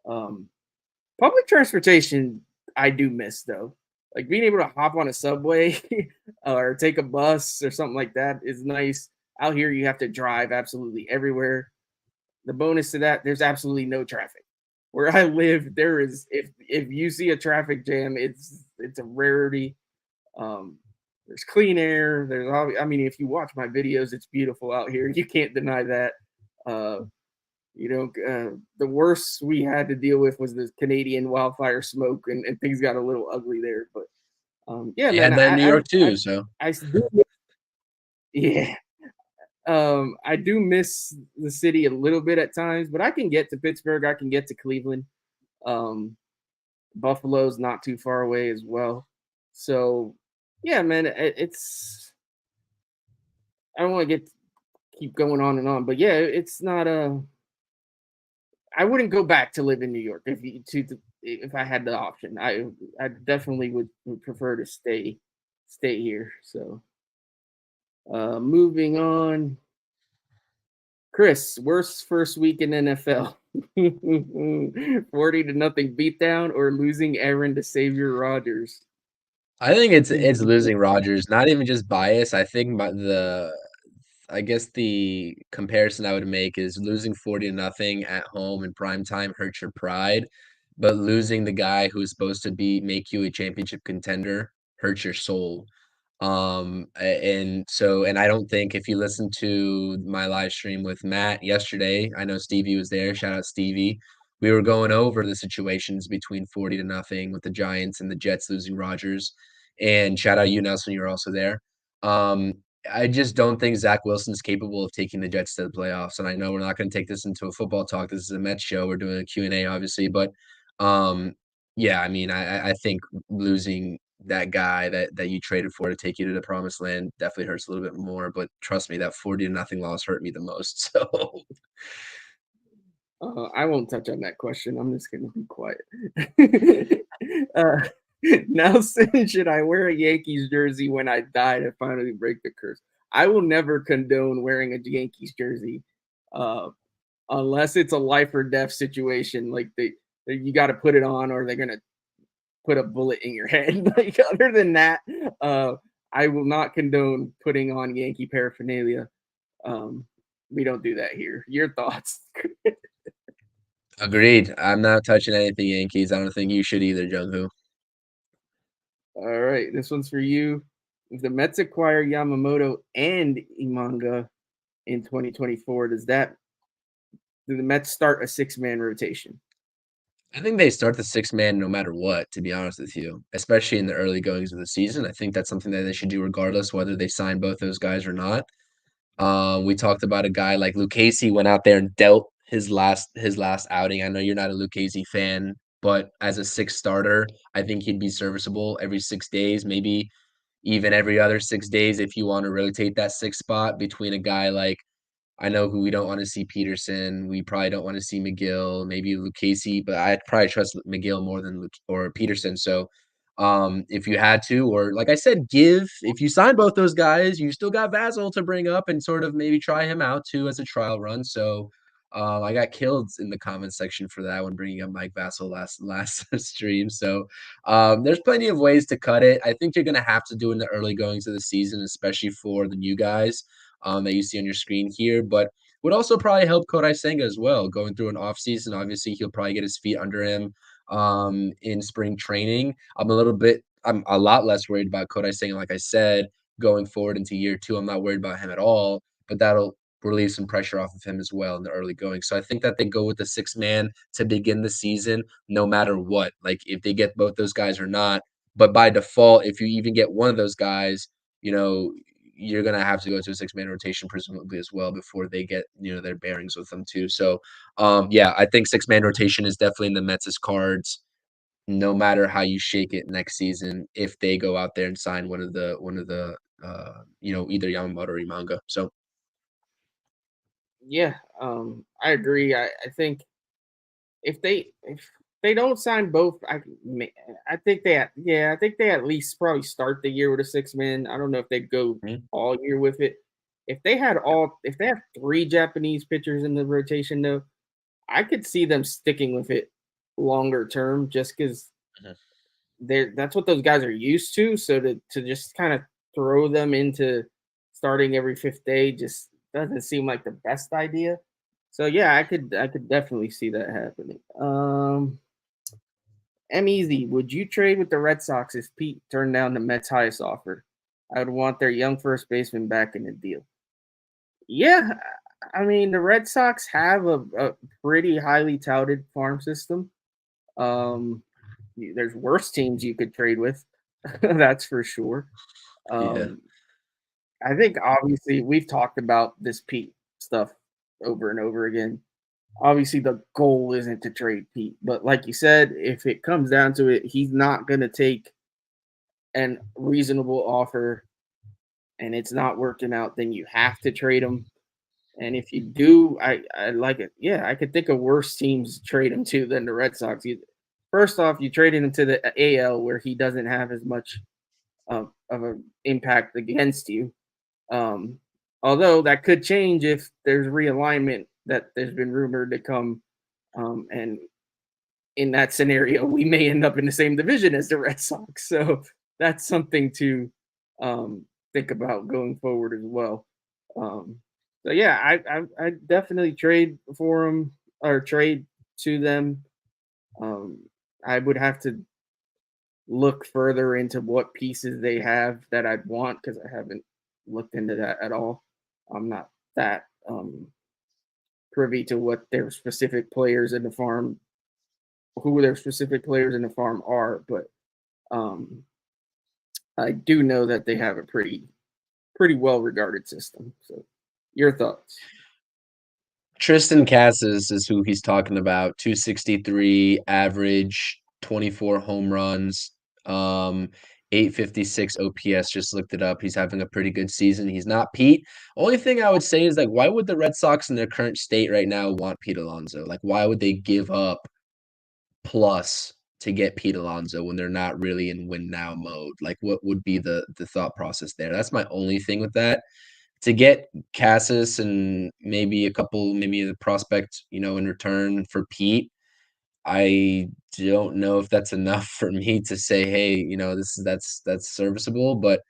Public transportation, I do miss though. Like being able to hop on a subway or take a bus or something like that is nice. Out here, you have to drive absolutely everywhere. The bonus to that, there's absolutely no traffic. Where I live, there is if you see a traffic jam, it's a rarity. There's clean air. I mean, if you watch my videos, it's beautiful out here. You can't deny that. The worst we had to deal with was the Canadian wildfire smoke, and things got a little ugly there. But yeah, You man, had that in New York too, so I do, yeah. I do miss the city a little bit at times, but I can get to Pittsburgh. I can get to Cleveland. Buffalo's not too far away as well. So, yeah, man, it's. I don't want to keep going on and on, but yeah, it's not I wouldn't go back to live in New York if I had the option. I definitely would prefer to stay here. So. Moving on. Chris, worst first week in NFL. 40-0 beatdown or losing Aaron to Xavier Rodgers? I think it's losing Rodgers. Not even just bias. I think I guess the comparison I would make is losing 40-0 at home in prime time hurts your pride, but losing the guy who's supposed to make you a championship contender hurts your soul. And I don't think if you listen to my live stream with Matt yesterday, I know Stevie was there. Shout out Stevie. We were going over the situations between 40-0 with the Giants and the Jets losing Rodgers. And shout out you, Nelson, you're also there. I just don't think Zach Wilson's capable of taking the Jets to the playoffs. And I know we're not going to take this into a football talk. This is a Mets show. We're doing a Q&A, obviously. But yeah, I mean, I think losing that guy that you traded for to take you to the promised land definitely hurts a little bit more. But trust me, that 40-0 loss hurt me the most. So I won't touch on that question. I'm just going to be quiet. Nelson, should I wear a Yankees jersey when I die to finally break the curse? I will never condone wearing a Yankees jersey unless it's a life or death situation. Like you got to put it on or they're going to put a bullet in your head. Like other than that, I will not condone putting on Yankee paraphernalia. We don't do that here. Your thoughts? agreed. I'm not touching anything Yankees. I don't think you should either, Jung-Hoo. All right, this one's for you. If the Mets acquire Yamamoto and Imanga in 2024, do the Mets start a 6-man rotation? I think they start the 6-man no matter what, to be honest with you, especially in the early goings of the season. I think that's something that they should do regardless whether they sign both those guys or not. We talked about a guy like Lucchesi went out there and dealt his last outing. I know you're not a Lucchesi fan, but as a 6 starter, I think he'd be serviceable every 6 days, maybe even every other 6 days if you want to rotate that 6 spot between a guy like I know who we don't want to see Peterson. We probably don't want to see McGill, maybe Lucchesi, but I'd probably trust McGill more than Peterson. So if you had to, or like I said, if you sign both those guys, you still got Vassell to bring up and sort of maybe try him out too as a trial run. So I got killed in the comments section for that when bringing up Mike Vassell last stream. So there's plenty of ways to cut it. I think you're going to have to do it in the early goings of the season, especially for the new guys that you see on your screen here. But would also probably help Kodai Senga as well going through an offseason. Obviously, he'll probably get his feet under him in spring training. I'm a lot less worried about Kodai Senga, like I said, going forward into year 2. I'm not worried about him at all, but that'll relieve some pressure off of him as well in the early going. So I think that they go with the 6-man to begin the season, no matter what, like if they get both those guys or not. But by default, if you even get one of those guys, you're gonna have to go to a 6-man rotation presumably as well before they get their bearings with them too. So yeah, I think 6-man rotation is definitely in the Mets' cards. No matter how you shake it next season, if they go out there and sign one of the either Yamamoto or Imanga. So Yeah, I agree. I think if they don't sign both, I think I think they at least probably start the year with a 6-man. I don't know if they'd go Mhm. all year with it. If they have 3 Japanese pitchers in the rotation though, I could see them sticking with it longer term just because Mhm. that's what those guys are used to. So to just kind of throw them into starting every 5th day just doesn't seem like the best idea. So yeah, I could definitely see that happening. Easy. Would you trade with the Red Sox if Pete turned down the Mets' highest offer? I would want their young first baseman back in the deal. Yeah, I mean the Red Sox have a pretty highly touted farm system. Um, there's worse teams you could trade with, that's for sure. Yeah. Um, I think obviously we've talked about this Pete stuff over and over again. Obviously, the goal isn't to trade Pete, but like you said, if it comes down to it, he's not going to take an reasonable offer and it's not working out, then you have to trade him. And if you do, I like it. Yeah, I could think of worse teams to trade him to than the Red Sox. First off, you traded him to the AL where he doesn't have as much of an impact against you. Um, Although that could change if there's realignment that there's been rumored to come. And in that scenario, we may end up in the same division as the Red Sox. So that's something to think about going forward as well. Um, so yeah, I definitely trade for them or trade to them. Um, I would have to look further into what pieces they have that I'd want because I haven't looked into that at all. I'm not that privy to what their specific players in the farm, who their specific players in the farm are, but um, I do know that they have a pretty well regarded system. So, your thoughts? Tristan Cassis is who he's talking about. 263 average, 24 home runs, 856 OPS. Just looked it up. He's having a pretty good season. He's not Pete. Only thing I would say is like, why would the Red Sox in their current state right now want Pete Alonso? Like, why would they give up plus to get Pete Alonso when they're not really in win now mode? Like, what would be the thought process there? That's my only thing with that. To get Cassis and maybe maybe the prospect, in return for Pete, I don't know if that's enough for me to say, hey, that's serviceable, but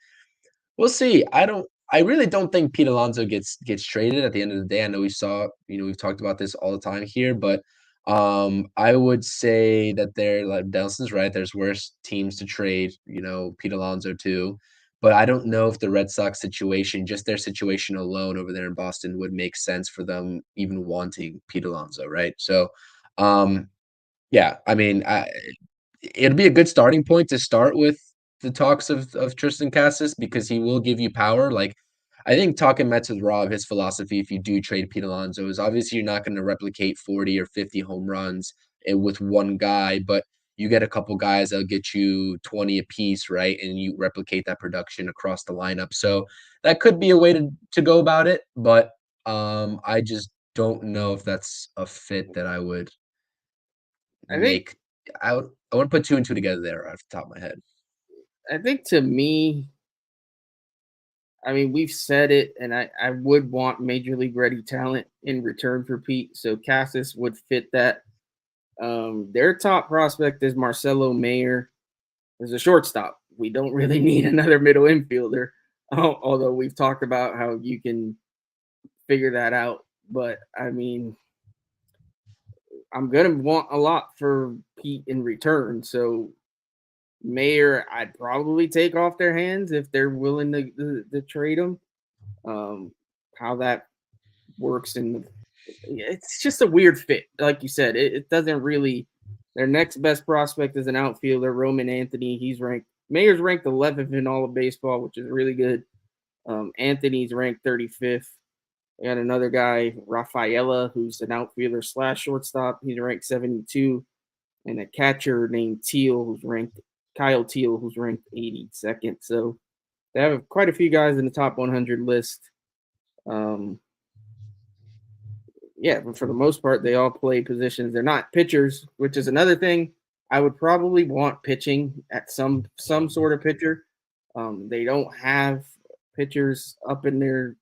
we'll see. I really don't think Pete Alonso gets traded at the end of the day. I know we've talked about this all the time here, but I would say that like Nelson's right. There's worse teams to trade, Pete Alonso to. But I don't know if the Red Sox situation, just their situation alone over there in Boston, would make sense for them even wanting Pete Alonso, right? So, yeah, I mean, it'll be a good starting point to start with the talks of Tristan Cassis because he will give you power. Like, I think talking Mets with Rob, his philosophy, if you do trade Pete Alonso, is obviously you're not going to replicate 40 or 50 home runs with one guy, but you get a couple guys that'll get you 20 apiece, right? And you replicate that production across the lineup. So that could be a way to go about it, but I just don't know if that's a fit that I would I think make. I want to put 2 and 2 together there off the top of my head. I think to me, I mean, we've said it, and I would want major league ready talent in return for Pete. So Cassis would fit that. Their top prospect is Marcelo Mayer as a shortstop. We don't really need another middle infielder, although we've talked about how you can figure that out. But I mean, I'm gonna want a lot for Pete in return. So Mayer, I'd probably take off their hands if they're willing to trade him. How that works in it's just a weird fit. Like you said, it doesn't really. Their next best prospect is an outfielder, Roman Anthony. Mayer's ranked 11th in all of baseball, which is really good. Anthony's ranked 35th. I got another guy, Rafaela, who's an outfielder / shortstop. He's ranked 72, and a catcher named Kyle Teal, who's ranked 82nd. So they have quite a few guys in the top 100 list. Yeah, but for the most part, they all play positions. They're not pitchers, which is another thing. I would probably want pitching at some sort of pitcher. They don't have pitchers up in their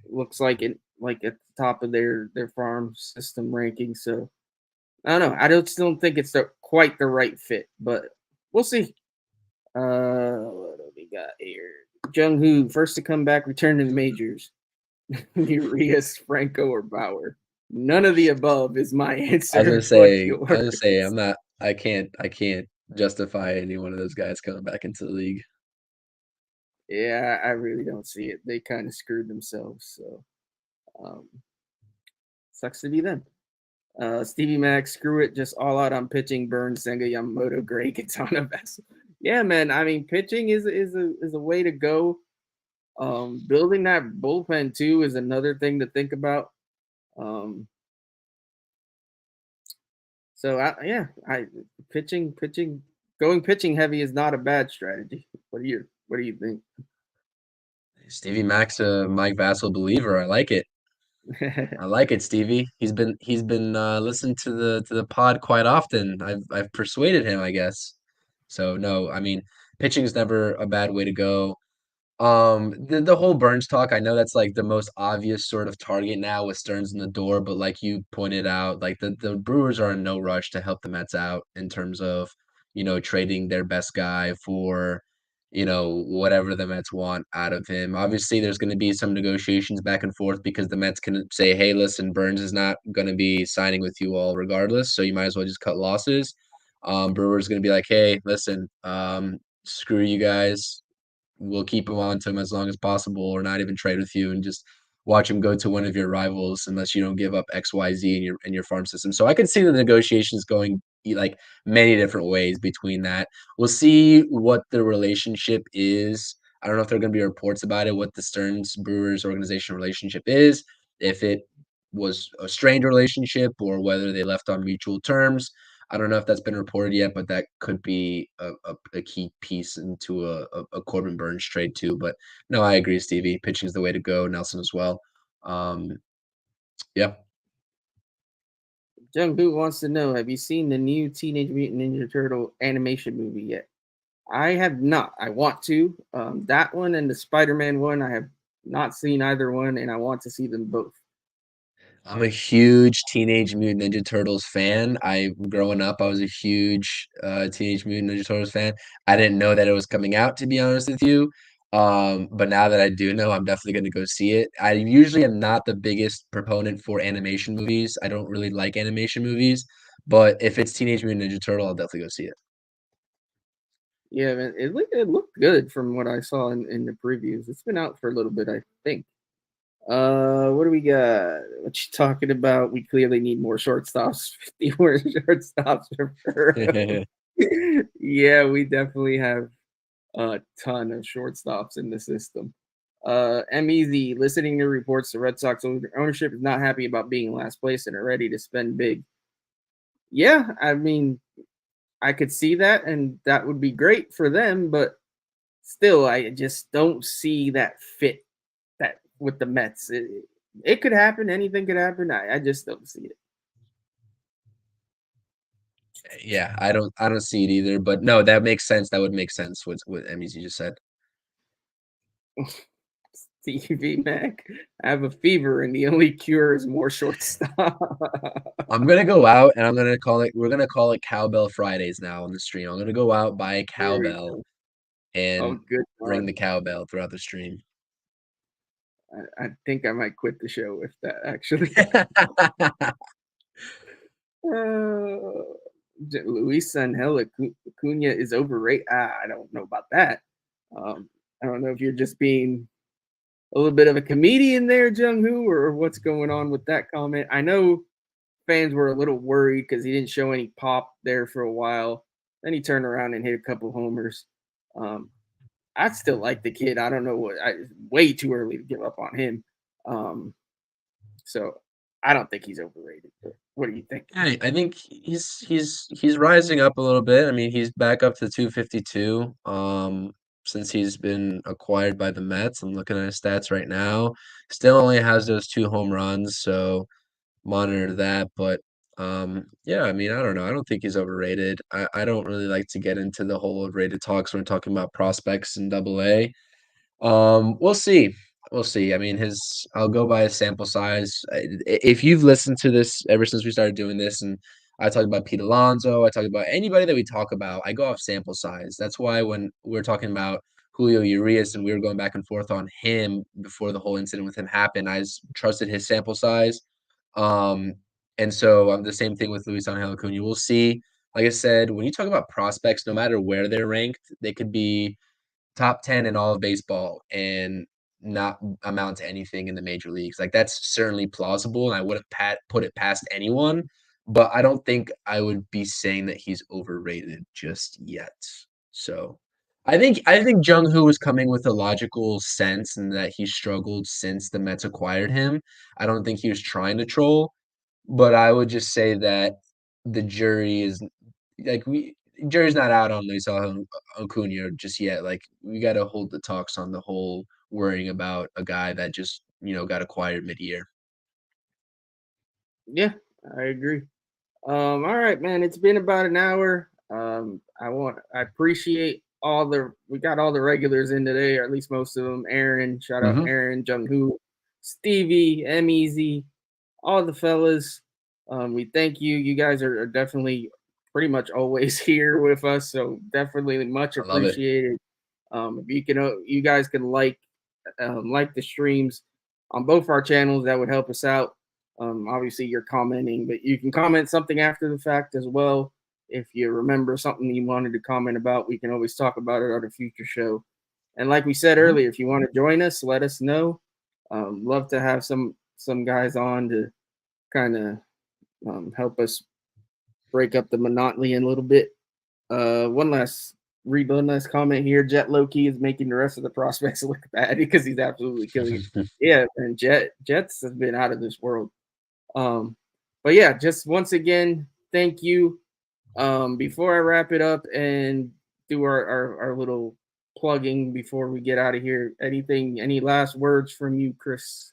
looks like it like at the top of their farm system ranking. So I don't know. I still don't think it's quite the right fit, but we'll see. What do we got here? Jung Hoo, first to come back, return to the majors. Urias, Franco, or Bauer. None of the above is my answer. I was gonna say, I'm not. I can't justify any one of those guys coming back into the league. Yeah, I really don't see it. They kind of screwed themselves. So, sucks to be them. Stevie Max, screw it, just all out on pitching. Burns, Senga, Yamamoto, Gray, Katana, Vessel. Yeah, man. I mean, pitching is a way to go. Building that bullpen too is another thing to think about. Going pitching heavy is not a bad strategy. What do you think? Stevie Max, a Mike Vassal believer. I like it. I like it, Stevie. He's been listening to the pod quite often. I've persuaded him, I guess. So no, I mean, pitching is never a bad way to go. The whole Burns talk, I know that's like the most obvious sort of target now with Stearns in the door, but like you pointed out, like the Brewers are in no rush to help the Mets out in terms of, trading their best guy for, whatever the Mets want out of him. Obviously, there's going to be some negotiations back and forth because the Mets can say, hey, listen, Burns is not going to be signing with you all regardless, so you might as well just cut losses. Brewers going to be like, hey, listen, screw you guys. We'll keep him on to him as long as possible or not even trade with you and just watch him go to one of your rivals unless you don't give up XYZ in your farm system. So I could see the negotiations going like many different ways between that. We'll see what the relationship is. I don't know if there are going to be reports about it, what the Stearns Brewers organization relationship is, if it was a strained relationship or whether they left on mutual terms. I don't know if that's been reported yet, but that could be a key piece into a Corbin Burns trade too. But no, I agree, Stevie. Pitching is the way to go. Nelson as well. Yeah. Jung Hoo wants to know, have you seen the new Teenage Mutant Ninja Turtle animation movie yet? I have not. I want to. That one and the Spider-Man one, I have not seen either one, and I want to see them both. I'm a huge Teenage Mutant Ninja Turtles fan. Growing up, I was a huge Teenage Mutant Ninja Turtles fan. I didn't know that it was coming out, to be honest with you. But now that I do know, I'm definitely going to go see it. I usually am not the biggest proponent for animation movies. I don't really like animation movies, but if it's Teenage Mutant Ninja Turtle, I'll definitely go see it. Yeah, man, it looked good from what I saw in the previews. It's been out for a little bit, I think. What do we got? What you talking about? We clearly need more shortstops. 50 more shortstops for Yeah, we definitely have a ton of shortstops in the system. MEZ, listening to reports, the Red Sox ownership is not happy about being last place and are ready to spend big. Yeah, I mean, I could see that, and that would be great for them, but still, I just don't see that fit that with the Mets. It could happen. Anything could happen. I just don't see it. Yeah, I don't see it either. But no, that makes sense. That would make sense what MEZ just said. TV Mac, I have a fever, and the only cure is more shortstop. I'm gonna go out and we're gonna call it Cowbell Fridays now on the stream. I'm gonna go out, buy a cowbell, Oh, and good ring God. the cowbell throughout the stream. I think I might quit the show with that, actually. Luis Angel Acuna is overrated. I don't know about that. I don't know if you're just being a little bit of a comedian there, Jung Hoo, or what's going on with that comment. I know fans were a little worried because he didn't show any pop there for a while. Then he turned around and hit a couple homers. I still like the kid. I don't know way too early to give up on him. So I don't think he's overrated. But what do you think? Yeah, I think he's rising up a little bit. I mean, he's back up to 252 since he's been acquired by the Mets. I'm looking at his stats right now. Still only has those 2 home runs, so monitor that. But yeah, I mean, I don't know. I don't think he's overrated. I don't really like to get into the whole overrated talks when we're talking about prospects in Double A. We'll see. We'll see. I mean, I'll go by his sample size. If you've listened to this ever since we started doing this, and I talked about Pete Alonso, I talked about anybody that we talk about, I go off sample size. That's why when we were talking about Julio Urias and we were going back and forth on him before the whole incident with him happened, trusted his sample size. Um, and so the same thing with Luis Angel Acuna. We'll see. Like I said, when you talk about prospects, no matter where they're ranked, they could be top 10 in all of baseball and not amount to anything in the major leagues. Like that's certainly plausible, and I wouldn't put it past anyone, but I don't think I would be saying that he's overrated just yet. So I think Jung Hoo is coming with a logical sense and that he struggled since the Mets acquired him. I don't think he was trying to troll, but I would just say that the jury is like we jury's not out on Luis Acuna just yet. Like we got to hold the talks on the whole worrying about a guy that just got acquired mid-year. Yeah, I agree. All right, man. It's been about an hour. I appreciate we got all the regulars in today, or at least most of them. Aaron, shout out Aaron, Jung Hoo, Stevie, M Easy, all the fellas. We thank you. You guys are definitely pretty much always here with us, so definitely much I love it. appreciated. If you guys can like the streams on both our channels, that would help us out. Obviously, you're commenting, but you can comment something after the fact as well. If you remember something you wanted to comment about, we can always talk about it on a future show. And like we said earlier, if you want to join us, let us know. Love to have some guys on to kind of help us break up the monotony a little bit. One last comment here. Jet Loki is making the rest of the prospects look bad because he's absolutely killing it. Yeah, and Jets has been out of this world. But yeah, just once again, thank you. Before I wrap it up and do our little plugging before we get out of here, any last words from you, Chris?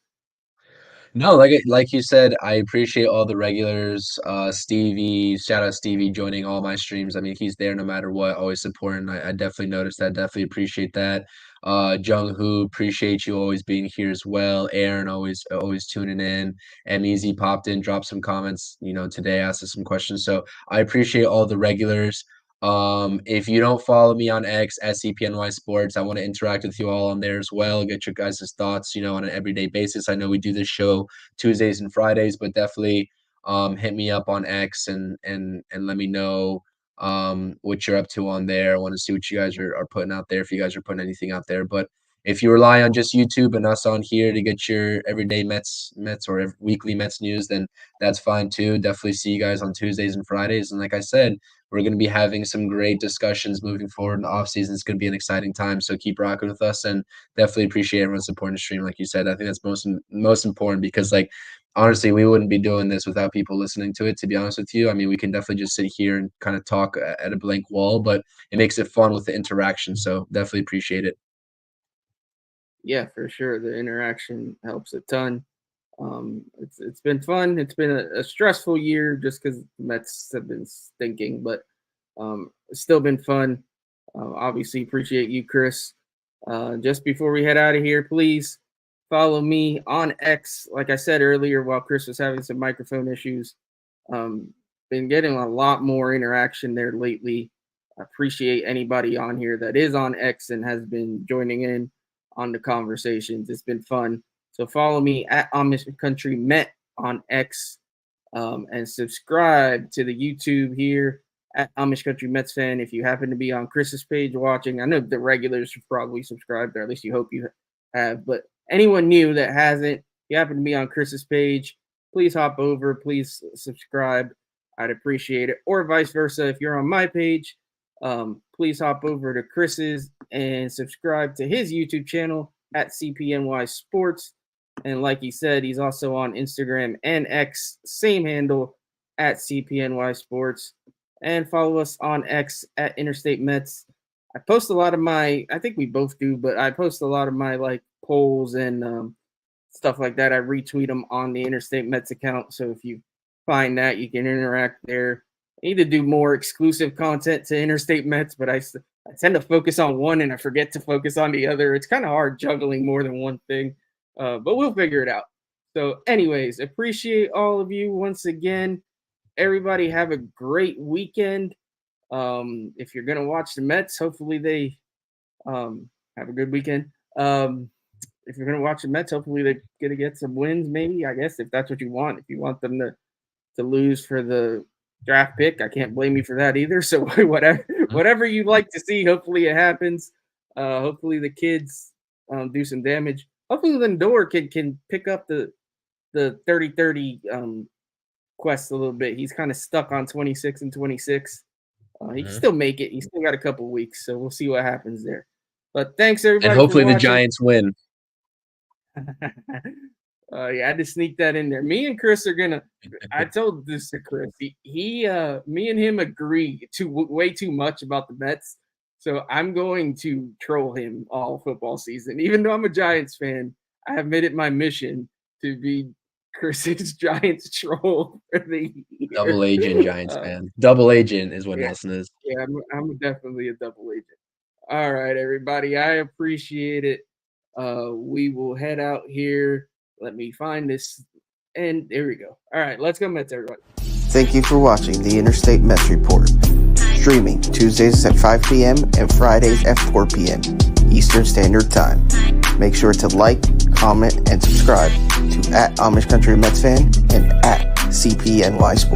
No, like you said, I appreciate all the regulars. Stevie, shout out Stevie joining all my streams. I mean, he's there no matter what, always supporting. I definitely noticed that. Definitely appreciate that. Jung Hoo, appreciate you always being here as well. Aaron, always tuning in. And Easy popped in, dropped some comments, today, asked us some questions. So I appreciate all the regulars. If you don't follow me on X at CPNY Sports, I want to interact with you all on there as well. Get your guys' thoughts, on an everyday basis. I know we do this show Tuesdays and Fridays, but definitely hit me up on X and let me know what you're up to on there. I want to see what you guys are putting out there, if you guys are putting anything out there. But if you rely on just YouTube and us on here to get your everyday Mets or weekly Mets news, then that's fine too. Definitely see you guys on Tuesdays and Fridays. And like I said, we're going to be having some great discussions moving forward in the offseason. It's going to be an exciting time. So keep rocking with us and definitely appreciate everyone supporting the stream. Like you said, I think that's most important because, like, honestly, we wouldn't be doing this without people listening to it, to be honest with you. I mean, we can definitely just sit here and kind of talk at a blank wall, but it makes it fun with the interaction. So definitely appreciate it. Yeah, for sure. The interaction helps a ton. It's been fun. It's been a stressful year just because the Mets have been stinking, but it's still been fun. Obviously, appreciate you, Chris. Just before we head out of here, please follow me on X. Like I said earlier, while Chris was having some microphone issues, been getting a lot more interaction there lately. I appreciate anybody on here that is on X and has been joining in on the conversations. It's been fun. So follow me at Amish Country Met on X and subscribe to the YouTube here at Amish Country Mets Fan. If you happen to be on Chris's page watching, I know the regulars should probably subscribe, or at least you hope you have. But anyone new that hasn't, if you happen to be on Chris's page, please hop over. Please subscribe. I'd appreciate it. Or vice versa. If you're on my page, please hop over to Chris's and subscribe to his YouTube channel at CPNYSports. And like he said, he's also on Instagram and X, same handle at CPNYSports. And follow us on X at Interstate Mets. I post a lot of I think we both do, but I post a lot of my like polls and stuff like that. I retweet them on the Interstate Mets account. So if you find that, you can interact there. I need to do more exclusive content to Interstate Mets, but I tend to focus on one and I forget to focus on the other. It's kind of hard juggling more than one thing, but we'll figure it out. So anyways, appreciate all of you once again. Everybody have a great weekend. If you're going to watch the Mets, hopefully they have a good weekend. If you're going to watch the Mets, hopefully they're going to get some wins, maybe, I guess, if that's what you want. If you want them to lose for the draft pick, I can't blame you for that either. So whatever you'd like to see, hopefully it happens. Hopefully the kids do some damage. Hopefully Lindor can pick up the 30-30 quest a little bit. He's kind of stuck on 26 and 26. He can still make it. He's still got a couple weeks, so we'll see what happens there. But thanks everybody. And hopefully the Giants win. I had to sneak that in there. Me and Chris are gonna. I told this to Chris. Me and him agree way too much about the Mets. So I'm going to troll him all football season. Even though I'm a Giants fan, I have made it my mission to be Chris's Giants troll for the year. Double agent Giants fan. Double agent is what Nelson is. Yeah, I'm definitely a double agent. All right, everybody. I appreciate it. We will head out here. Let me find this. And there we go. All right, let's go Mets, everybody. Thank you for watching the Interstate Mets Report. Streaming Tuesdays at 5 p.m. and Fridays at 4 p.m. Eastern Standard Time. Make sure to like, comment, and subscribe to @Amish Country Mets Fan and @CPNYSports.